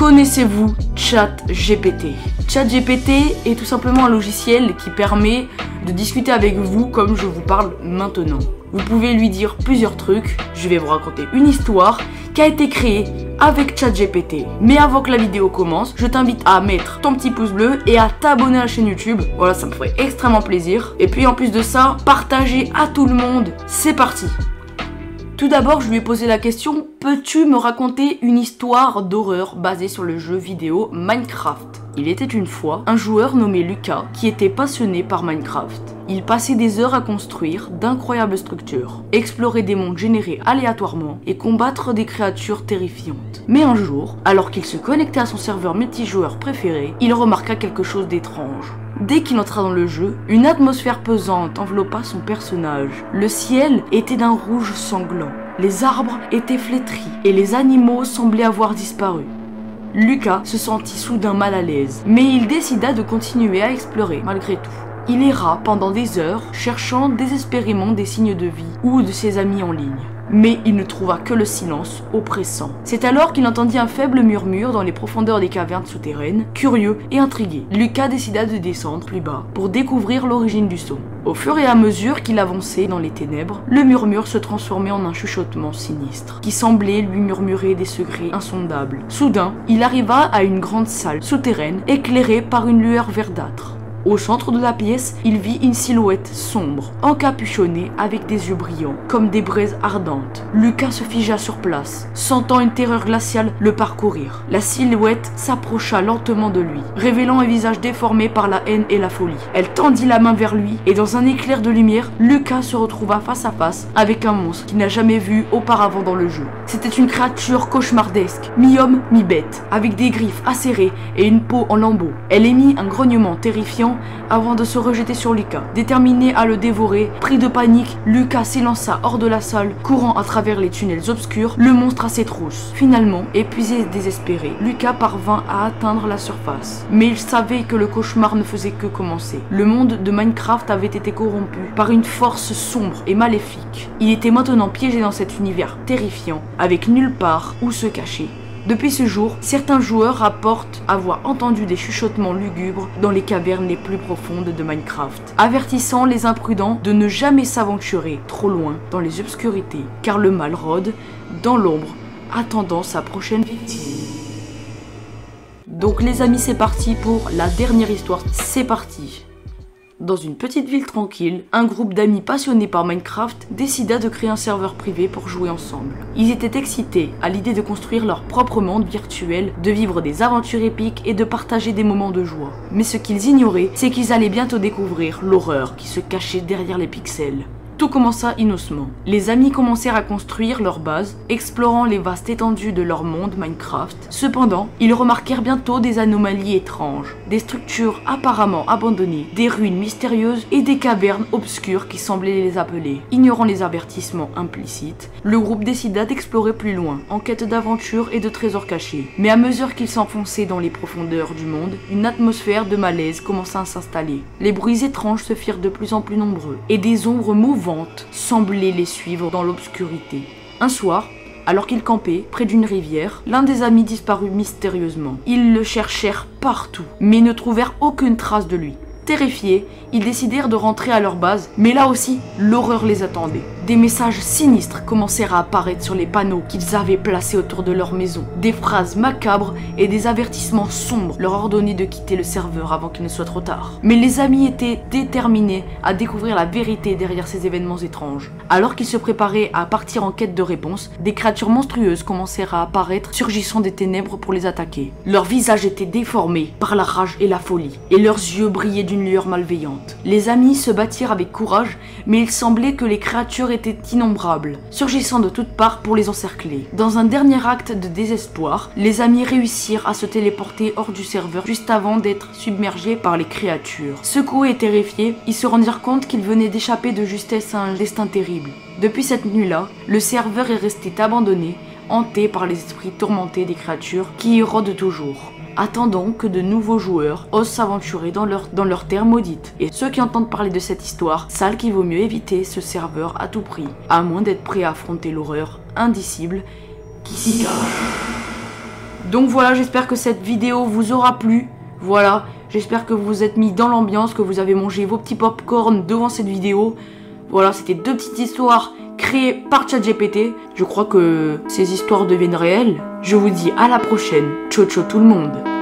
Connaissez-vous ChatGPT? ChatGPT est tout simplement un logiciel qui permet de discuter avec vous comme je vous parle maintenant. Vous pouvez lui dire plusieurs trucs. Je vais vous raconter une histoire qui a été créée avec ChatGPT. Mais avant que la vidéo commence, je t'invite à mettre ton petit pouce bleu et à t'abonner à la chaîne YouTube. Voilà, ça me ferait extrêmement plaisir. Et puis en plus de ça, partager à tout le monde. C'est parti! Tout d'abord, je lui ai posé la question, peux-tu me raconter une histoire d'horreur basée sur le jeu vidéo Minecraft? Il était une fois un joueur nommé Lucas qui était passionné par Minecraft. Il passait des heures à construire d'incroyables structures, explorer des mondes générés aléatoirement et combattre des créatures terrifiantes. Mais un jour, alors qu'il se connectait à son serveur multijoueur préféré, il remarqua quelque chose d'étrange. Dès qu'il entra dans le jeu, une atmosphère pesante enveloppa son personnage. Le ciel était d'un rouge sanglant, les arbres étaient flétris et les animaux semblaient avoir disparu. Lucas se sentit soudain mal à l'aise, mais il décida de continuer à explorer malgré tout. Il erra pendant des heures, cherchant désespérément des signes de vie ou de ses amis en ligne. Mais il ne trouva que le silence oppressant. C'est alors qu'il entendit un faible murmure dans les profondeurs des cavernes souterraines. Curieux et intrigué, Lucas décida de descendre plus bas pour découvrir l'origine du son. Au fur et à mesure qu'il avançait dans les ténèbres, le murmure se transformait en un chuchotement sinistre, qui semblait lui murmurer des secrets insondables. Soudain, il arriva à une grande salle souterraine, éclairée par une lueur verdâtre. Au centre de la pièce, il vit une silhouette sombre, encapuchonnée avec des yeux brillants, comme des braises ardentes. Lucas se figea sur place, sentant une terreur glaciale le parcourir. La silhouette s'approcha lentement de lui, révélant un visage déformé par la haine et la folie. Elle tendit la main vers lui, et dans un éclair de lumière, Lucas se retrouva face à face avec un monstre qu'il n'a jamais vu auparavant dans le jeu. C'était une créature cauchemardesque, mi-homme, mi-bête, avec des griffes acérées et une peau en lambeaux. Elle émit un grognement terrifiant avant de se rejeter sur Lucas. Déterminé à le dévorer, pris de panique, Lucas s'élança hors de la salle, courant à travers les tunnels obscurs, le monstre à ses trousses. Finalement, épuisé et désespéré, Lucas parvint à atteindre la surface. Mais il savait que le cauchemar ne faisait que commencer. Le monde de Minecraft avait été corrompu par une force sombre et maléfique. Il était maintenant piégé dans cet univers terrifiant, avec nulle part où se cacher. Depuis ce jour, certains joueurs rapportent avoir entendu des chuchotements lugubres dans les cavernes les plus profondes de Minecraft, avertissant les imprudents de ne jamais s'aventurer trop loin dans les obscurités, car le mal rôde dans l'ombre, attendant sa prochaine victime. Donc les amis, c'est parti pour la dernière histoire, c'est parti. Dans une petite ville tranquille, un groupe d'amis passionnés par Minecraft décida de créer un serveur privé pour jouer ensemble. Ils étaient excités à l'idée de construire leur propre monde virtuel, de vivre des aventures épiques et de partager des moments de joie. Mais ce qu'ils ignoraient, c'est qu'ils allaient bientôt découvrir l'horreur qui se cachait derrière les pixels. Tout commença innocemment. Les amis commencèrent à construire leur base, explorant les vastes étendues de leur monde Minecraft. Cependant, ils remarquèrent bientôt des anomalies étranges, des structures apparemment abandonnées, des ruines mystérieuses et des cavernes obscures qui semblaient les appeler. Ignorant les avertissements implicites, le groupe décida d'explorer plus loin, en quête d'aventures et de trésors cachés. Mais à mesure qu'ils s'enfonçaient dans les profondeurs du monde, une atmosphère de malaise commença à s'installer. Les bruits étranges se firent de plus en plus nombreux, et des ombres mouvantes semblaient les suivre dans l'obscurité. Un soir, alors qu'ils campaient près d'une rivière, l'un des amis disparut mystérieusement. Ils le cherchèrent partout, mais ne trouvèrent aucune trace de lui. Terrifiés, ils décidèrent de rentrer à leur base, mais là aussi, l'horreur les attendait. Des messages sinistres commencèrent à apparaître sur les panneaux qu'ils avaient placés autour de leur maison. Des phrases macabres et des avertissements sombres leur ordonnaient de quitter le serveur avant qu'il ne soit trop tard. Mais les amis étaient déterminés à découvrir la vérité derrière ces événements étranges. Alors qu'ils se préparaient à partir en quête de réponses, des créatures monstrueuses commencèrent à apparaître, surgissant des ténèbres pour les attaquer. Leurs visages étaient déformés par la rage et la folie, et leurs yeux brillaient d'une lueur malveillante. Les amis se battirent avec courage, mais il semblait que les créatures étaient innombrables, surgissant de toutes parts pour les encercler. Dans un dernier acte de désespoir, les amis réussirent à se téléporter hors du serveur juste avant d'être submergés par les créatures. Secoués et terrifiés, ils se rendirent compte qu'ils venaient d'échapper de justesse à un destin terrible. Depuis cette nuit-là, le serveur est resté abandonné, hanté par les esprits tourmentés des créatures qui y rôdent toujours. attendant que de nouveaux joueurs osent s'aventurer dans leur terre maudite. Et ceux qui entendent parler de cette histoire savent qu'il vaut mieux éviter ce serveur à tout prix, à moins d'être prêt à affronter l'horreur indicible qui s'y cache. Donc voilà, j'espère que cette vidéo vous aura plu. Voilà, j'espère que vous vous êtes mis dans l'ambiance, que vous avez mangé vos petits pop-corn devant cette vidéo. Voilà, c'était 2 petites histoires créées par ChatGPT. Je crois que ces histoires deviennent réelles. Je vous dis à la prochaine. Ciao ciao tout le monde.